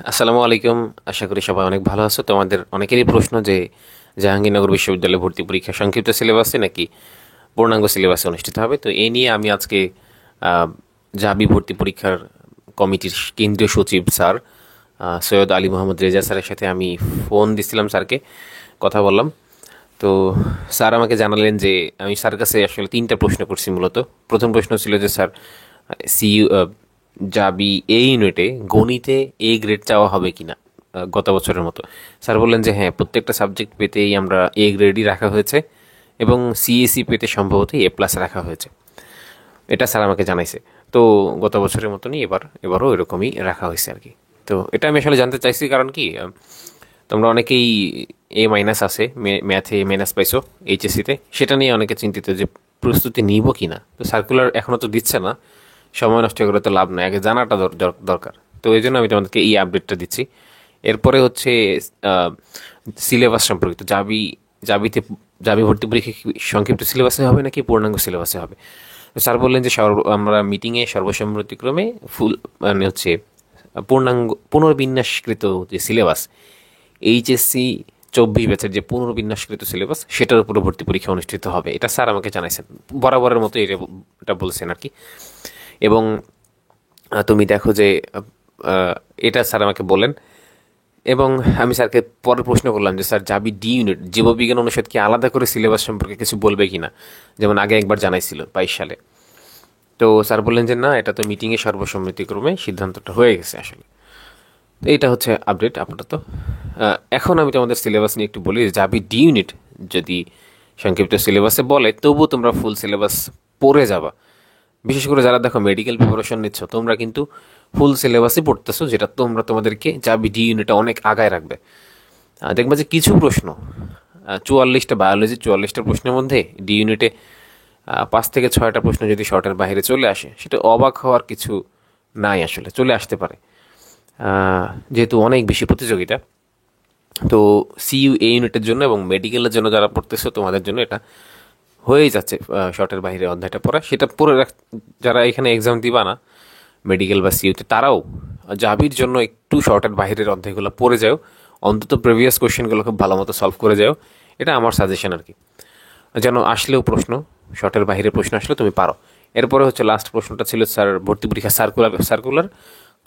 আসসালামু আলাইকুম। আশা করি সবাই অনেক ভালো আছো। তোমাদের অনেকেরই প্রশ্ন যে জাহাঙ্গীরনগর বিশ্ববিদ্যালয়ে ভর্তি পরীক্ষা সংক্ষিপ্ত সিলেবাসে নাকি পূর্ণাঙ্গ সিলেবাসে অনুষ্ঠিত হবে। তো এই নিয়ে আমি আজকে জাবি ভর্তি পরীক্ষার কমিটির কেন্দ্রীয় সচিব স্যার সৈয়দ আলী মোহাম্মদ রেজা স্যারের সাথে আমি ফোন দিছিলাম, স্যারকে কথা বললাম। তো স্যার আমাকে জানালেন যে আমি স্যার কাছে আসলে তিনটা প্রশ্ন করছি মূলত। প্রথম প্রশ্ন ছিল যে স্যার সিইউ জাবি এই ইউনিটে গণিতে এ গ্রেড চাওয়া হবে কিনা গত বছরের মতো। স্যার বললেন যে হ্যাঁ, প্রত্যেকটা সাবজেক্ট পেতেই আমরা এ গ্রেডই রাখা হয়েছে এবং সিএসি পেতে সম্ভবত এ+ রাখা হয়েছে। এটা স্যার আমাকে জানাইছে। তো গত বছরের মতনই এবারও এরকমই রাখা হয়েছে আর কি। তো এটা আমি আসলে জানতে চাইছি, কারণ কি তোমরা অনেকেই A- আছে, ম্যাথে A- পাইছো এইচএসসিতে, সেটা নিয়ে অনেকে চিন্তিত যে প্রস্তুতি নিব কি না। তো সার্কুলার এখনও তো দিচ্ছে না, সময় নষ্ট করে তো লাভ নাই, আগে জানাটা দরকার। তো এই জন্য আমি তোমাদেরকে এই আপডেটটা দিচ্ছি। এরপরে হচ্ছে সিলেবাস সম্পর্কিত জাবিতে জাবি ভর্তি পরীক্ষা কি সংক্ষিপ্ত সিলেবাসে হবে নাকি পূর্ণাঙ্গ সিলেবাসে হবে। তো স্যার বললেন যে আমরা মিটিংয়ে সর্বসম্মতিক্রমে মানে হচ্ছে পূর্ণাঙ্গ পুনর্বিন্যাসকৃত যে সিলেবাস, এইচএসসি 24 ব্যাচের যে পুনর্বিন্যাসকৃত সিলেবাস, সেটার উপর ভর্তি পরীক্ষা অনুষ্ঠিত হবে, এটা স্যার আমাকে জানাইছেন। বরাবরের মতো এটা বলছেন আর কি। এবং তুমি দেখো যে এটা স্যার আমাকে বলেন। এবং আমি স্যারকে পরে প্রশ্ন করলাম যে স্যার জাবি ডি ইউনিট জীববিজ্ঞান অনুষদ কি আলাদা করে সিলেবাস সম্পর্কে কিছু বলবে কিনা, যেমন আগে একবার জানাইছিল 22 সালে। তো স্যার বললেন যে না, এটা তো মিটিংয়ে সর্বসম্মতিক্রমে সিদ্ধান্তটা হয়ে গেছে আসলে। তো এইটা হচ্ছে আপডেট আপাতত। এখন আমি তোমাদের সিলেবাস নিয়ে একটু বলি। জাবি ডি ইউনিট যদি সংক্ষিপ্ত সিলেবাসে বলে, তবুও তোমরা ফুল সিলেবাস পড়ে যাবা। বিশেষ করে যারা দেখো মেডিকেল প্রিপারেশন নিচ্ছ, তোমরা কিন্তু ফুল সিলেবাসই পড়তেছো, যেটা তোমাদেরকে জাবি ডি ইউনিটে অনেক আগায় রাখবে। দেখবা যে কিছু প্রশ্ন 44টা বায়োলজি, 44টা প্রশ্নের মধ্যে ডি ইউনিটে 5 থেকে 6টা প্রশ্ন যদি শর্টের বাইরে চলে আসে, সেটা অবাক হওয়ার কিছু নাই, আসলে চলে আসতে পারে। যেহেতু অনেক বেশি প্রতিযোগিতা, তো সিইউ এই ইউনিটের জন্য এবং মেডিকেলের জন্য যারা পড়তেছো, তোমাদের জন্য এটা হয়েই যাচ্ছে শর্টের বাইরে অধ্যায়টা পড়া। সেটা পড়ে যারা এখানে এক্সাম দিবা না মেডিকেল বা সিইউতে, তারাও জাবির জন্য একটু শর্টের বাইরের অধ্যায়গুলো পড়ে যাও, অন্তত প্রিভিয়াস কোশ্চেনগুলো খুব ভালো মতো সলভ করে যাও। এটা আমার সাজেশন আর কি, যেন আসলেও প্রশ্ন, শর্টের বাইরে প্রশ্ন আসলে তুমি পারো। এরপরে হচ্ছে লাস্ট প্রশ্নটা ছিল স্যার ভর্তি পরীক্ষা সার্কুলার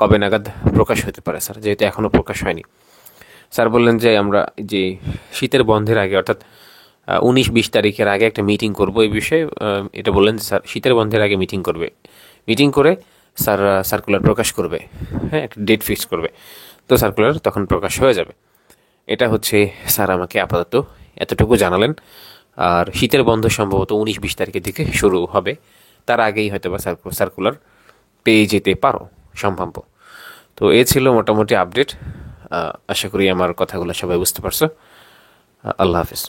কবে নাগাদ প্রকাশ হতে পারে স্যার, যেহেতু এখনও প্রকাশ হয়নি। স্যার বললেন যে আমরা যে শীতের বন্ধের আগে, অর্থাৎ 19-20 তারিখের আগে একটা মিটিং করব এই বিষয়ে। এটা বললেন যে স্যার শীতের বন্ধের আগে মিটিং করে স্যার সার্কুলার প্রকাশ করবে। হ্যাঁ, একটা ডেট ফিক্স করবে, তো সার্কুলার তখন প্রকাশ হয়ে যাবে। এটা হচ্ছে স্যার আমাকে আপাতত এতটুকু জানালেন। আর শীতের বন্ধ সম্ভবত 19-20 তারিখের দিকে শুরু হবে, তার আগেই হয়তো বা সার্কুলার পেয়ে যেতে পারো সম্ভাব্য। তো এ ছিল মোটামুটি আপডেট। আশা করি আমার কথাগুলো সবাই বুঝতে পারছো। আল্লাহ হাফিজ।